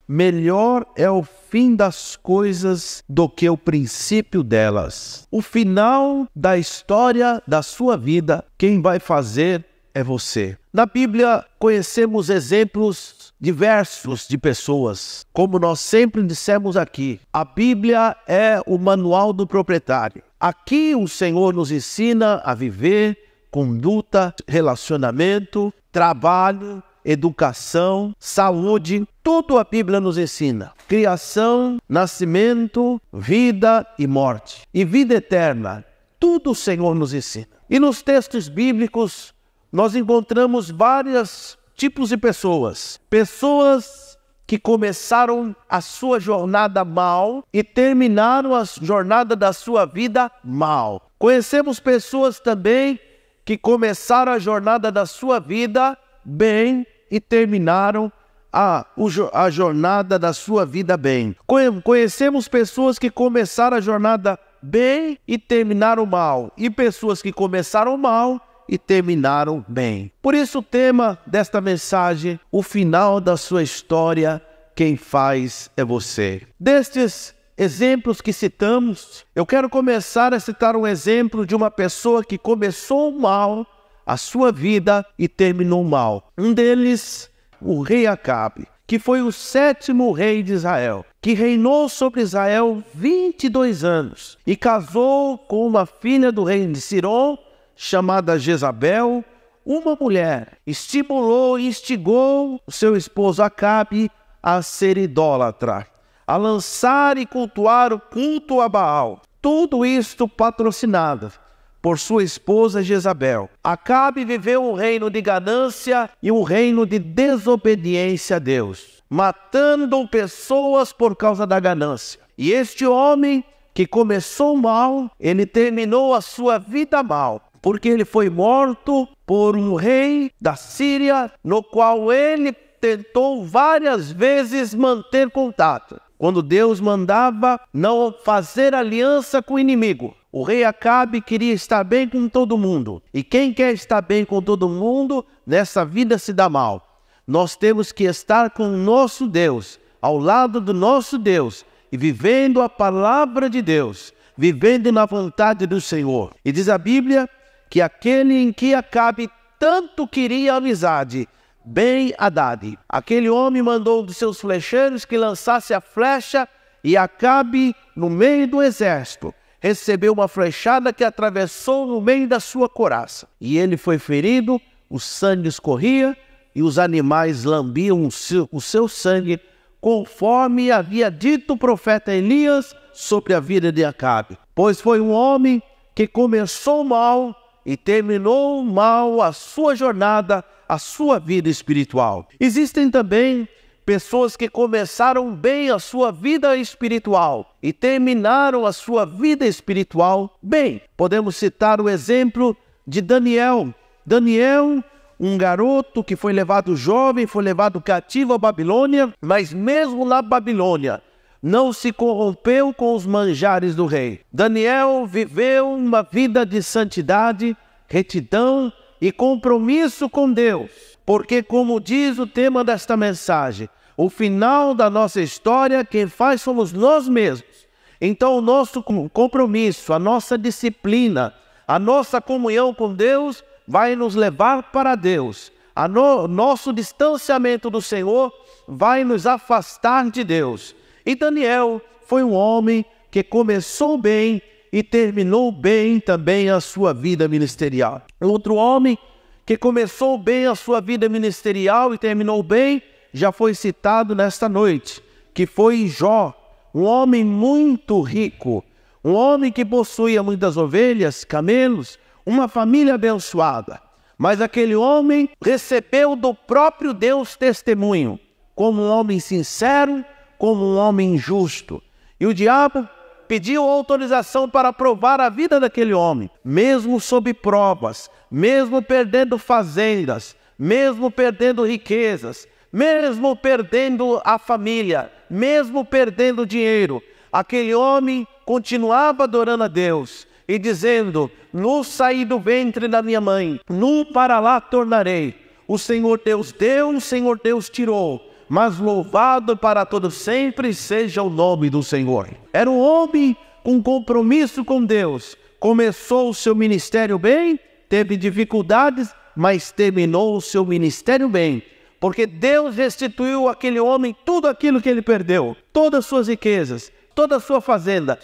melhor é o fim das coisas do que o princípio delas. O final da história da sua vida, quem vai fazer é você. Na Bíblia, conhecemos exemplos diversos de pessoas. Como nós sempre dissemos aqui, a Bíblia é o manual do proprietário. Aqui o Senhor nos ensina a viver conduta, relacionamento, trabalho, educação, saúde, tudo a Bíblia nos ensina. Criação, nascimento, vida e morte. E vida eterna, tudo o Senhor nos ensina. E nos textos bíblicos, nós encontramos vários tipos de pessoas. Pessoas que começaram a sua jornada mal e terminaram a jornada da sua vida mal. Conhecemos pessoas também que começaram a jornada da sua vida bem e terminaram a jornada da sua vida bem. Conhecemos pessoas que começaram a jornada bem e terminaram mal. E pessoas que começaram mal e terminaram bem. Por isso o tema desta mensagem, o final da sua história, quem faz é você. Destes exemplos que citamos, eu quero começar a citar um exemplo de uma pessoa que começou mal a sua vida e terminou mal. Um deles, o rei Acabe, que foi o 7º rei de Israel, que reinou sobre Israel 22 anos e casou com uma filha do rei de Sirom, chamada Jezabel. Uma mulher estimulou e instigou o seu esposo Acabe a ser idólatra, a lançar e cultuar o culto a Baal. Tudo isto patrocinado por sua esposa Jezabel. Acabe viveu um reino de ganância e um reino de desobediência a Deus, matando pessoas por causa da ganância. E este homem que começou mal, ele terminou a sua vida mal, porque ele foi morto por um rei da Síria, no qual ele tentou várias vezes manter contato. Quando Deus mandava não fazer aliança com o inimigo, o rei Acabe queria estar bem com todo mundo. E quem quer estar bem com todo mundo, nessa vida se dá mal. Nós temos que estar com o nosso Deus, ao lado do nosso Deus, e vivendo a palavra de Deus, vivendo na vontade do Senhor. E diz a Bíblia que aquele em que Acabe tanto queria amizade, Ben-Hadad, aquele homem mandou um dos seus flecheiros que lançasse a flecha, e Acabe, no meio do exército, recebeu uma flechada que atravessou no meio da sua couraça. E ele foi ferido, o sangue escorria, e os animais lambiam o seu sangue, conforme havia dito o profeta Elias sobre a vida de Acabe. Pois foi um homem que começou mal e terminou mal a sua jornada, a sua vida espiritual. Existem também pessoas que começaram bem a sua vida espiritual e terminaram a sua vida espiritual bem. Podemos citar o exemplo de Daniel. Daniel, um garoto que foi levado jovem, foi levado cativo à Babilônia, mas mesmo na Babilônia não se corrompeu com os manjares do rei. Daniel viveu uma vida de santidade, retidão e compromisso com Deus, porque, como diz o tema desta mensagem, o final da nossa história, quem faz somos nós mesmos. Então o nosso compromisso, a nossa disciplina, a nossa comunhão com Deus vai nos levar para Deus. Nosso distanciamento do Senhor vai nos afastar de Deus. E Daniel foi um homem que começou bem e terminou bem também a sua vida ministerial. Outro homem que começou bem a sua vida ministerial e terminou bem, já foi citado nesta noite, que foi Jó, um homem muito rico, um homem que possuía muitas ovelhas, camelos, uma família abençoada. Mas aquele homem recebeu do próprio Deus testemunho, como um homem sincero, como um homem justo. E o diabo pediu autorização para provar a vida daquele homem, mesmo sob provas, mesmo perdendo fazendas, mesmo perdendo riquezas, mesmo perdendo a família, mesmo perdendo dinheiro. Aquele homem continuava adorando a Deus e dizendo: nu saí do ventre da minha mãe, nu para lá tornarei. O Senhor Deus deu, o Senhor Deus tirou. mas louvado para todo sempre seja o nome do Senhor. Era um homem com compromisso com Deus. Começou o seu ministério bem, teve dificuldades, mas terminou o seu ministério bem, porque Deus restituiu àquele homem tudo aquilo que ele perdeu, todas as suas riquezas, toda a sua fazenda,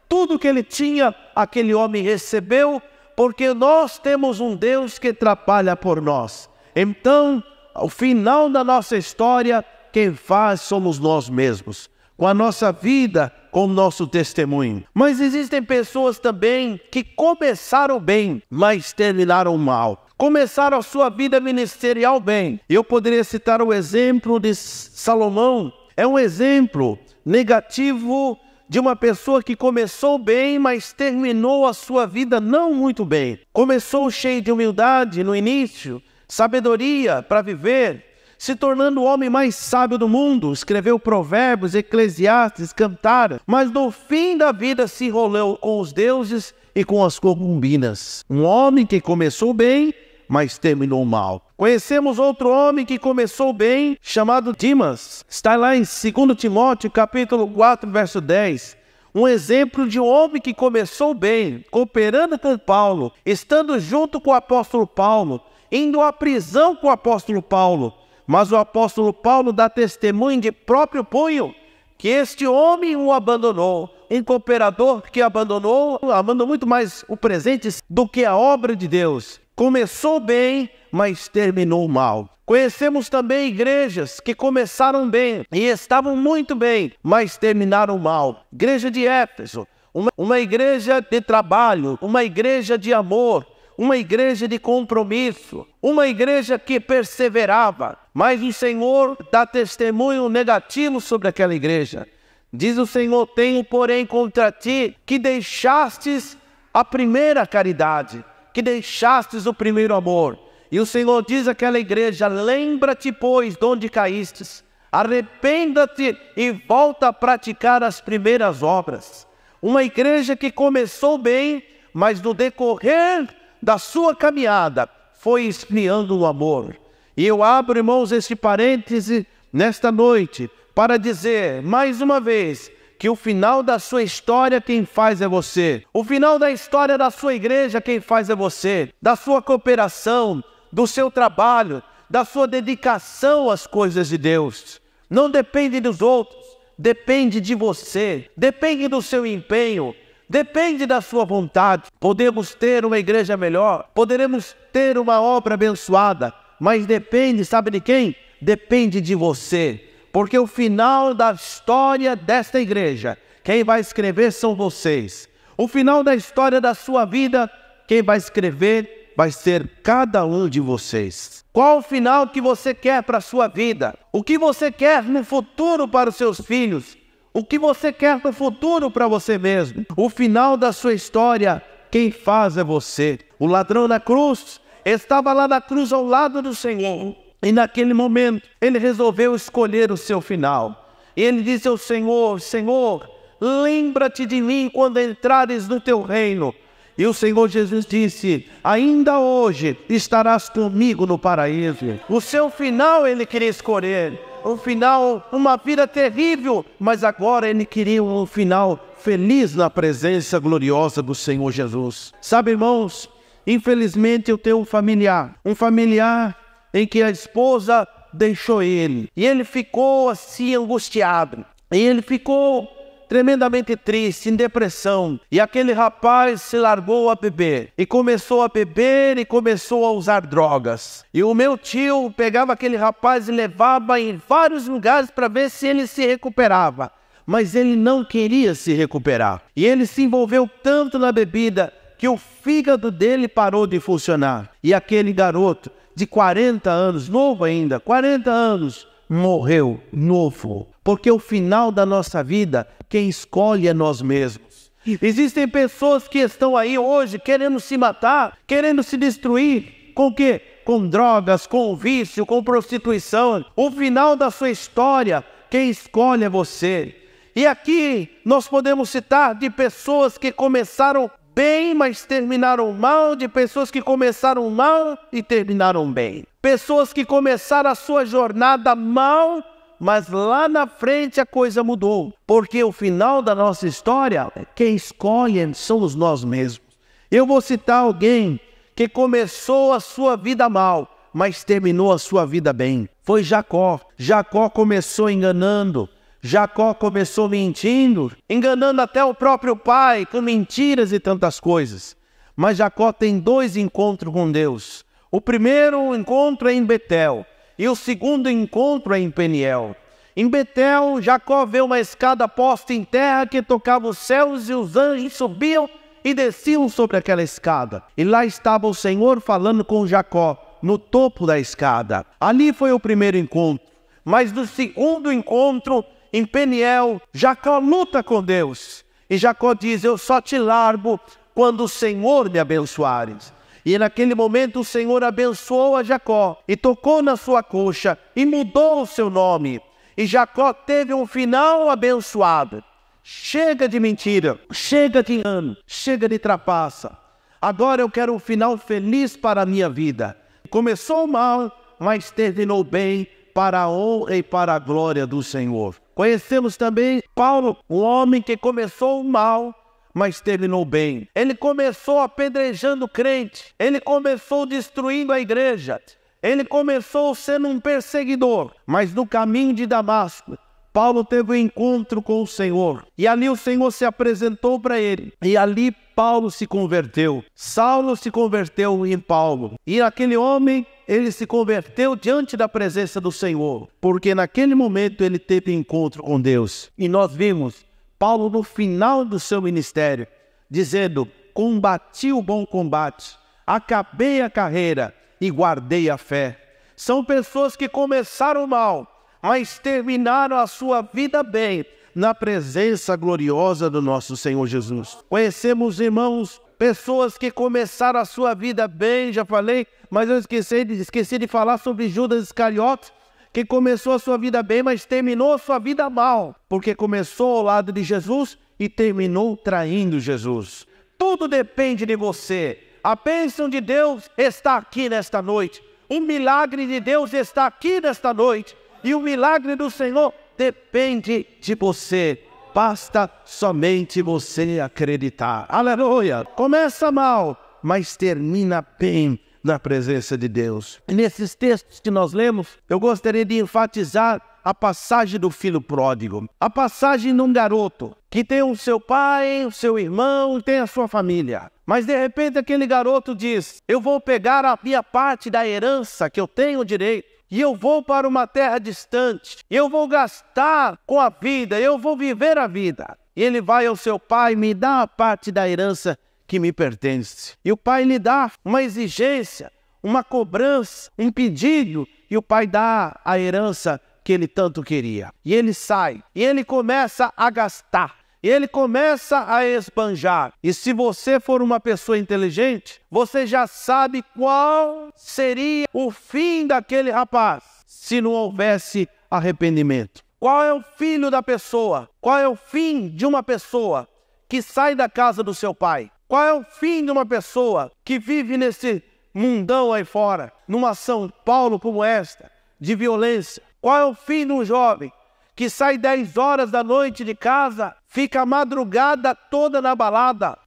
tudo que ele tinha, aquele homem recebeu, porque nós temos um Deus que trabalha por nós. Então, ao final da nossa história, quem faz somos nós mesmos, com a nossa vida, com o nosso testemunho. Mas existem pessoas também que começaram bem, mas terminaram mal. Começaram a sua vida ministerial bem. Eu poderia citar o exemplo de Salomão. É um exemplo negativo de uma pessoa que começou bem, mas terminou a sua vida não muito bem. Começou cheio de humildade no início, sabedoria para viver, se tornando o homem mais sábio do mundo. Escreveu Provérbios, Eclesiastes, Cantar, mas no fim da vida se enrolou com os deuses e com as concubinas. Um homem que começou bem, mas terminou mal. Conhecemos outro homem que começou bem, chamado Dimas. Está lá em 2 Timóteo, capítulo 4, verso 10. Um exemplo de um homem que começou bem, cooperando com Paulo, estando junto com o apóstolo Paulo, indo à prisão com o apóstolo Paulo. Mas o apóstolo Paulo dá testemunho de próprio punho que este homem o abandonou. Um cooperador que abandonou, amando muito mais o presente do que a obra de Deus. Começou bem, mas terminou mal. Conhecemos também igrejas que começaram bem e estavam muito bem, mas terminaram mal. Igreja de Éfeso, uma igreja de trabalho, uma igreja de amor, uma igreja de compromisso, uma igreja que perseverava, mas o Senhor dá testemunho negativo sobre aquela igreja. Diz o Senhor: tenho, porém, contra ti que deixastes a primeira caridade, que deixastes o primeiro amor. E o Senhor diz àquela igreja: lembra-te, pois, de onde caístes, arrependa-te e volta a praticar as primeiras obras. Uma igreja que começou bem, mas no decorrer da sua caminhada foi esfriando o amor. E eu abro, irmãos, este parêntese nesta noite para dizer mais uma vez que o final da sua história quem faz é você. O final da história da sua igreja quem faz é você. Da sua cooperação, do seu trabalho, da sua dedicação às coisas de Deus. Não depende dos outros, depende de você, depende do seu empenho, depende da sua vontade. Podemos ter uma igreja melhor, poderemos ter uma obra abençoada, mas depende, sabe de quem? Depende de você. Porque o final da história desta igreja, quem vai escrever são vocês. O final da história da sua vida, quem vai escrever vai ser cada um de vocês. Qual o final que você quer para a sua vida? O que você quer no futuro para os seus filhos? O que você quer no futuro para você mesmo? O final da sua história, quem faz é você. O ladrão na cruz estava lá na cruz ao lado do Senhor. E naquele momento, ele resolveu escolher o seu final. E ele disse ao Senhor: Senhor, lembra-te de mim quando entrares no teu reino. E o Senhor Jesus disse: ainda hoje estarás comigo no paraíso. O seu final ele queria escolher. Um final, uma vida terrível, mas agora ele queria um final feliz na presença gloriosa do Senhor Jesus. Sabe, irmãos, infelizmente eu tenho um familiar em que a esposa deixou ele. E ele ficou assim angustiado. E ele ficou tremendamente triste, em depressão. E aquele rapaz se largou a beber. E começou a beber e começou a usar drogas. E o meu tio pegava aquele rapaz e levava em vários lugares para ver se ele se recuperava. Mas ele não queria se recuperar. E ele se envolveu tanto na bebida que o fígado dele parou de funcionar. E aquele garoto de 40 anos, novo ainda, 40 anos, morreu novo. Porque o final da nossa vida, quem escolhe é nós mesmos. Existem pessoas que estão aí hoje querendo se matar, querendo se destruir. Com o quê? Com drogas, com vício, com prostituição. O final da sua história, quem escolhe é você. E aqui nós podemos citar de pessoas que começaram bem, mas terminaram mal, de pessoas que começaram mal e terminaram bem. Pessoas que começaram a sua jornada mal, mas lá na frente a coisa mudou, porque o final da nossa história, quem escolhe somos nós mesmos. Eu vou citar alguém que começou a sua vida mal, mas terminou a sua vida bem. Foi Jacó. Jacó começou enganando, Jacó começou mentindo, enganando até o próprio pai, com mentiras e tantas coisas. Mas Jacó tem 2 encontros com Deus. O primeiro encontro é em Betel, e o segundo encontro é em Peniel. Em Betel, Jacó vê uma escada posta em terra que tocava os céus, e os anjos subiam e desciam sobre aquela escada. E lá estava o Senhor falando com Jacó, no topo da escada. Ali foi o primeiro encontro. Mas no segundo encontro, em Peniel, Jacó luta com Deus. E Jacó diz: eu só te largo quando o Senhor me abençoares. E naquele momento o Senhor abençoou a Jacó e tocou na sua coxa e mudou o seu nome. E Jacó teve um final abençoado. Chega de mentira, chega de engano, chega de trapaça. Agora eu quero um final feliz para a minha vida. Começou mal, mas terminou bem, para a honra e para a glória do Senhor. Conhecemos também Paulo, um homem que começou mal, mas terminou bem. Ele começou apedrejando o crente, ele começou destruindo a igreja, ele começou sendo um perseguidor, mas no caminho de Damasco, Paulo teve um encontro com o Senhor, e ali o Senhor se apresentou para ele, e ali Paulo se converteu. Saulo se converteu em Paulo, e aquele homem, ele se converteu diante da presença do Senhor, porque naquele momento ele teve encontro com Deus. E nós vimos Paulo no final do seu ministério, dizendo: combati o bom combate, acabei a carreira e guardei a fé. São pessoas que começaram mal, mas terminaram a sua vida bem, na presença gloriosa do nosso Senhor Jesus. Conhecemos, irmãos, pessoas que começaram a sua vida bem, já falei, mas eu esqueci de falar sobre Judas Iscariotes, que começou a sua vida bem, mas terminou a sua vida mal, porque começou ao lado de Jesus e terminou traindo Jesus. Tudo depende de você. A bênção de Deus está aqui nesta noite. O milagre de Deus está aqui nesta noite. E o milagre do Senhor depende de você. Basta somente você acreditar. Aleluia! Começa mal, mas termina bem na presença de Deus. E nesses textos que nós lemos, eu gostaria de enfatizar a passagem do filho pródigo. A passagem de um garoto que tem o seu pai, o seu irmão, tem a sua família. Mas de repente aquele garoto diz: eu vou pegar a minha parte da herança que eu tenho direito, e eu vou para uma terra distante, eu vou gastar com a vida, eu vou viver a vida. E ele vai ao seu pai: me dá a parte da herança que me pertence. E o pai lhe dá uma exigência, uma cobrança, um pedido, e o pai dá a herança que ele tanto queria. E ele sai, e ele começa a gastar, e ele começa a esbanjar. E se você for uma pessoa inteligente, você já sabe qual seria o fim daquele rapaz se não houvesse arrependimento. Qual é o filho da pessoa? Qual é o fim de uma pessoa que sai da casa do seu pai? Qual é o fim de uma pessoa que vive nesse mundão aí fora, numa São Paulo como esta, de violência? Qual é o fim de um jovem que sai 10 horas da noite de casa, fica a madrugada toda na balada,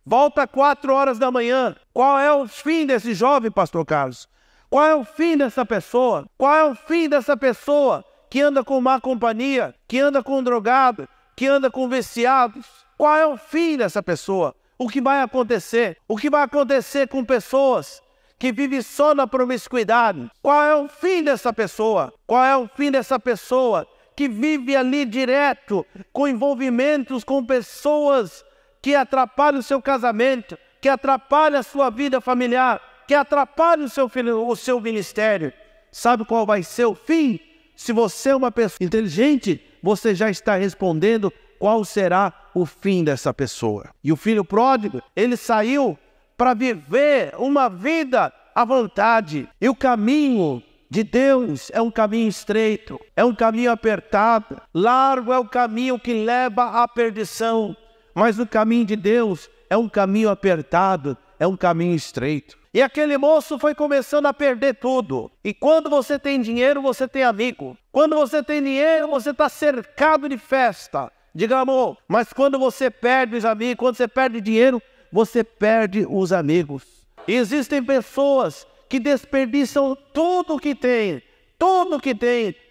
volta 4 horas da manhã? Qual é o fim desse jovem, pastor Carlos? Qual é o fim dessa pessoa? Qual é o fim dessa pessoa que anda com má companhia, que anda com drogado, que anda com viciados? Qual é o fim dessa pessoa? O que vai acontecer? O que vai acontecer com pessoas que vivem só na promiscuidade? Qual é o fim dessa pessoa? Qual é o fim dessa pessoa que vive ali direto, com envolvimentos com pessoas que atrapalham o seu casamento, que atrapalham a sua vida familiar, que atrapalham o seu ministério? Sabe qual vai ser o fim? Se você é uma pessoa inteligente, você já está respondendo qual será o fim dessa pessoa. E o filho pródigo, ele saiu para viver uma vida à vontade. E o caminho de Deus é um caminho estreito, é um caminho apertado. Largo é o caminho que leva à perdição, mas o caminho de Deus é um caminho apertado, é um caminho estreito. E aquele moço foi começando a perder tudo. E quando você tem dinheiro, você tem amigo. Quando você tem dinheiro, você está cercado de festa. Diga, amor, mas quando você perde os amigos, quando você perde dinheiro, você perde os amigos. E existem pessoas que desperdiçam tudo que tem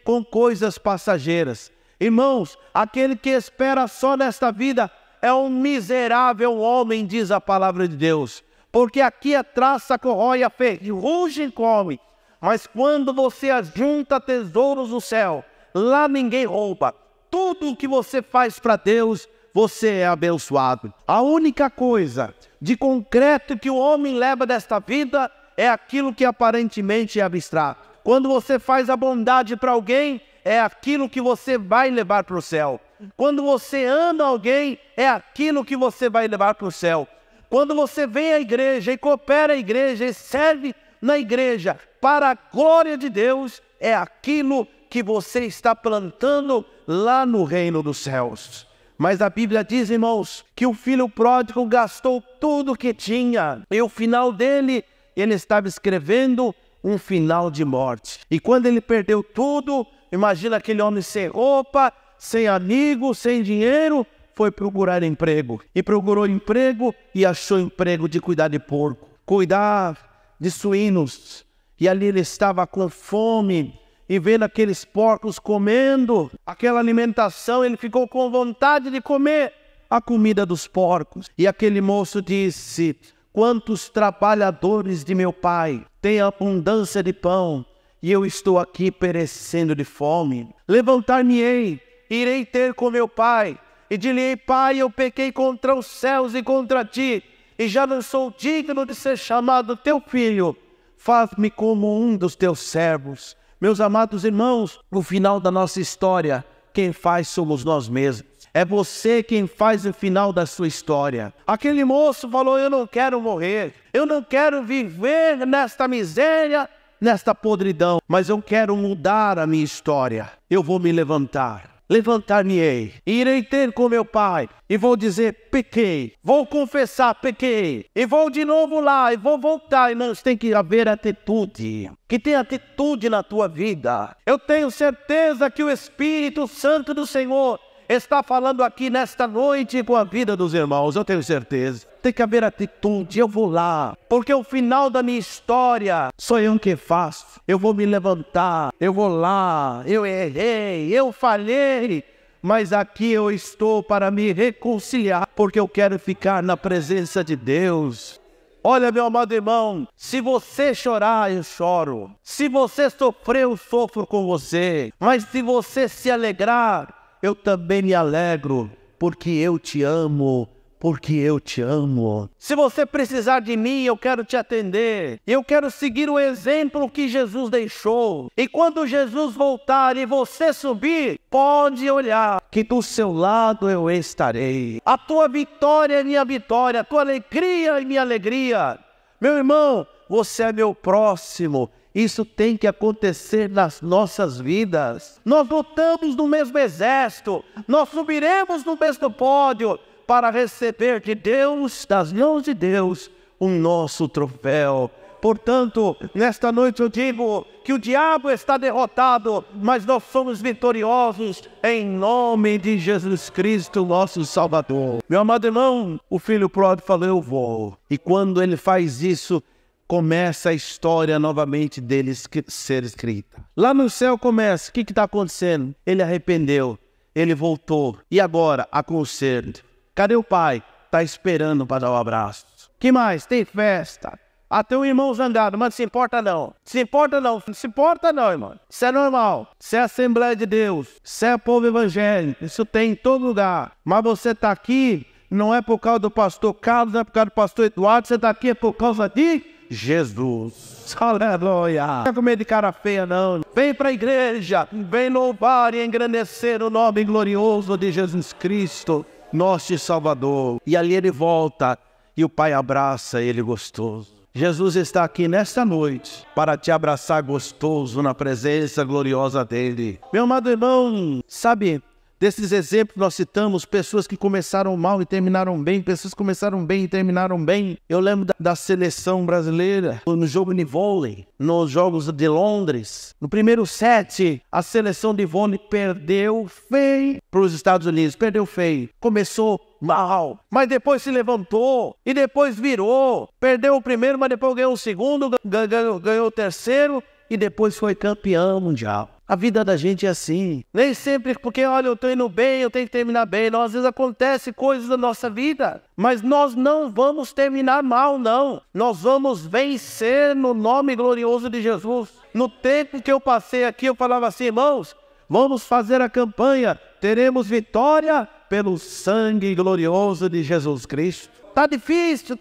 com coisas passageiras. Irmãos, aquele que espera só nesta vida é um miserável homem, diz a palavra de Deus. Porque aqui a traça corrói, a ferrugem come. Mas quando você ajunta tesouros no céu, lá ninguém rouba. Tudo o que você faz para Deus, você é abençoado. A única coisa de concreto que o homem leva desta vida é aquilo que aparentemente é abstrato. Quando você faz a bondade para alguém, é aquilo que você vai levar para o céu. Quando você ama alguém, é aquilo que você vai levar para o céu. Quando você vem à igreja e coopera a igreja e serve na igreja para a glória de Deus, é aquilo que você está plantando lá no reino dos céus. Mas a Bíblia diz, irmãos, que o filho pródigo gastou tudo o que tinha. E o final dele, ele estava escrevendo um final de morte. E quando ele perdeu tudo, imagina aquele homem sem roupa, sem amigos, sem dinheiro, foi procurar emprego. E procurou emprego e achou emprego de cuidar de porco, cuidar de suínos. E ali ele estava com fome e vendo aqueles porcos comendo aquela alimentação, ele ficou com vontade de comer a comida dos porcos. E aquele moço disse: quantos trabalhadores de meu pai têm abundância de pão e eu estou aqui perecendo de fome. Levantar-me-ei, irei ter com meu pai e direi: pai, eu pequei contra os céus e contra ti, e já não sou digno de ser chamado teu filho. Faz-me como um dos teus servos. Meus amados irmãos, no final da nossa história, quem faz somos nós mesmos. É você quem faz o final da sua história. Aquele moço falou: eu não quero morrer, eu não quero viver nesta miséria, nesta podridão, mas eu quero mudar a minha história. Eu vou me levantar. Levantar-me-ei, irei ter com meu pai, e vou dizer: pequei, vou confessar, pequei, e vou de novo lá, e vou voltar. E não, tem que haver atitude, que tenha atitude na tua vida. Eu tenho certeza que o Espírito Santo do Senhor está falando aqui nesta noite com a vida dos irmãos, eu tenho certeza. Tem que haver atitude, eu vou lá, porque o final da minha história sou eu que faço. Eu vou me levantar, eu vou lá, eu errei, eu falhei, mas aqui eu estou para me reconciliar, porque eu quero ficar na presença de Deus. Olha, meu amado irmão, se você chorar, eu choro. Se você sofrer, eu sofro com você. Mas se você se alegrar, eu também me alegro, porque eu te amo. Porque eu te amo. Se você precisar de mim, eu quero te atender. Eu quero seguir o exemplo que Jesus deixou. E quando Jesus voltar e você subir, pode olhar, que do seu lado eu estarei. A tua vitória é minha vitória, a tua alegria é minha alegria. Meu irmão, você é meu próximo. Isso tem que acontecer nas nossas vidas. Nós lutamos no mesmo exército, nós subiremos no mesmo pódio, para receber de Deus, das mãos de Deus, o nosso troféu. Portanto, nesta noite eu digo que o diabo está derrotado, mas nós somos vitoriosos em nome de Jesus Cristo, nosso Salvador. Meu amado irmão, o filho pródigo falou: eu vou. E quando ele faz isso, começa a história novamente dele ser escrita. Lá no céu começa, o que está acontecendo? Ele arrependeu, ele voltou. E agora, a conserto. Cadê o pai? Está esperando para dar um abraço. Que mais? Tem festa. Até o irmão zangado, mas se importa não. Se importa não. Se importa não, irmão. Isso é normal. Isso é Assembleia de Deus. Isso é povo evangélico. Isso tem em todo lugar. Mas você está aqui, não é por causa do pastor Carlos, não é por causa do pastor Eduardo. Você está aqui é por causa de Jesus. Aleluia. Não é com medo de cara feia, não. Vem para a igreja. Vem louvar e engrandecer o nome glorioso de Jesus Cristo, nosso Salvador. E ali ele volta e o pai abraça ele gostoso. Jesus está aqui nesta noite para te abraçar gostoso na presença gloriosa dele. Meu amado irmão, sabe, desses exemplos nós citamos pessoas que começaram mal e terminaram bem, pessoas que começaram bem e terminaram bem. Eu lembro da seleção brasileira, no jogo de vôlei, nos Jogos de Londres. No primeiro set, a seleção de vôlei perdeu feio para os Estados Unidos, perdeu feio. Começou mal, mas depois se levantou e depois virou. Perdeu o primeiro, mas depois ganhou o segundo, ganhou o terceiro e depois foi campeão mundial. A vida da gente é assim. Nem sempre porque, olha, eu estou indo bem, eu tenho que terminar bem. Não, às vezes acontecem coisas na nossa vida, mas nós não vamos terminar mal, não. Nós vamos vencer no nome glorioso de Jesus. No tempo que eu passei aqui, eu falava assim, irmãos, vamos fazer a campanha, teremos vitória pelo sangue glorioso de Jesus Cristo. Tá difícil,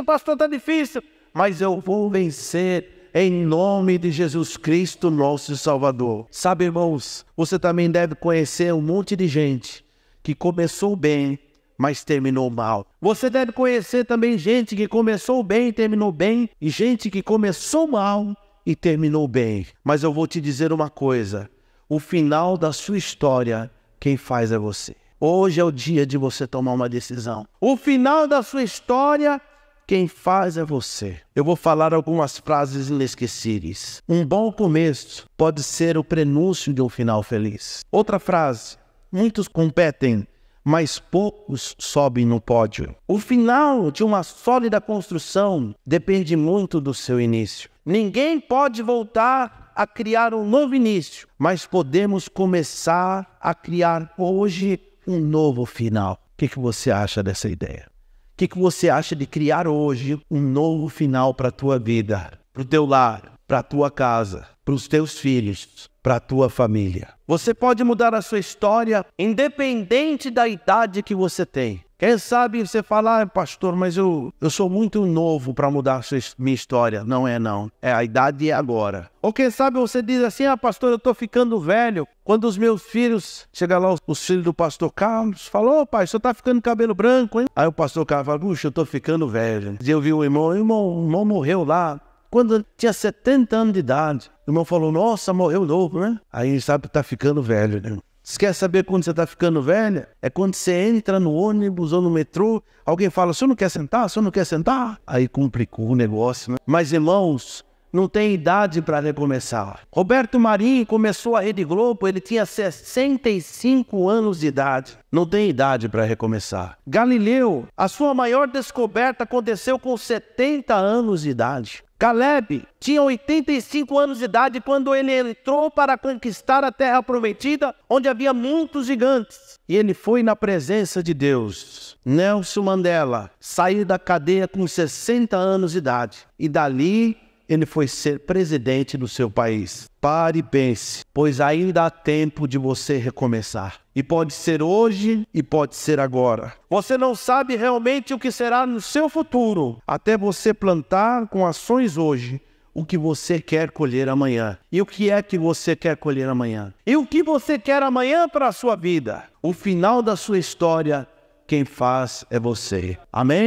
pastor, tá difícil, mas eu vou vencer em nome de Jesus Cristo, nosso Salvador. Sabe, irmãos, você também deve conhecer um monte de gente que começou bem, mas terminou mal. Você deve conhecer também gente que começou bem e terminou bem, e gente que começou mal e terminou bem. Mas eu vou te dizer uma coisa, o final da sua história, quem faz é você. Hoje é o dia de você tomar uma decisão. O final da sua história, quem faz é você. Eu vou falar algumas frases inesquecíveis. Um bom começo pode ser o prenúncio de um final feliz. Outra frase, muitos competem, mas poucos sobem no pódio. O final de uma sólida construção depende muito do seu início. Ninguém pode voltar a criar um novo início, mas podemos começar a criar hoje um novo final. O que você acha dessa ideia? O que você acha de criar hoje um novo final para a tua vida, para o teu lar, para a tua casa, para os teus filhos, para a tua família? Você pode mudar a sua história independente da idade que você tem. Quem sabe você fala, pastor, mas eu sou muito novo para mudar minha história. Não é não, a idade é agora. Ou quem sabe você diz assim, pastor, eu estou ficando velho. Quando os meus filhos, chega lá os filhos do pastor Carlos, falou, pai, o senhor está ficando cabelo branco, hein? Aí o pastor Carlos fala, puxa, eu estou ficando velho. E eu vi o irmão morreu lá, quando tinha 70 anos de idade. O irmão falou, nossa, morreu novo, né? Aí sabe, está ficando velho, né? Você quer saber quando você está ficando velha? É quando você entra no ônibus ou no metrô, alguém fala, o senhor não quer sentar? O senhor não quer sentar? Aí complicou o negócio, né? Mas, irmãos, não tem idade para recomeçar. Roberto Marinho começou a Rede Globo, ele tinha 65 anos de idade. Não tem idade para recomeçar. Galileu, a sua maior descoberta aconteceu com 70 anos de idade. Caleb tinha 85 anos de idade quando ele entrou para conquistar a terra prometida, onde havia muitos gigantes. E ele foi na presença de Deus. Nelson Mandela saiu da cadeia com 60 anos de idade. E dali ele foi ser presidente do seu país. Pare e pense, pois ainda há tempo de você recomeçar. E pode ser hoje e pode ser agora. Você não sabe realmente o que será no seu futuro, até você plantar com ações hoje o que você quer colher amanhã. E o que é que você quer colher amanhã? E o que você quer amanhã para a sua vida? O final da sua história, quem faz é você. Amém?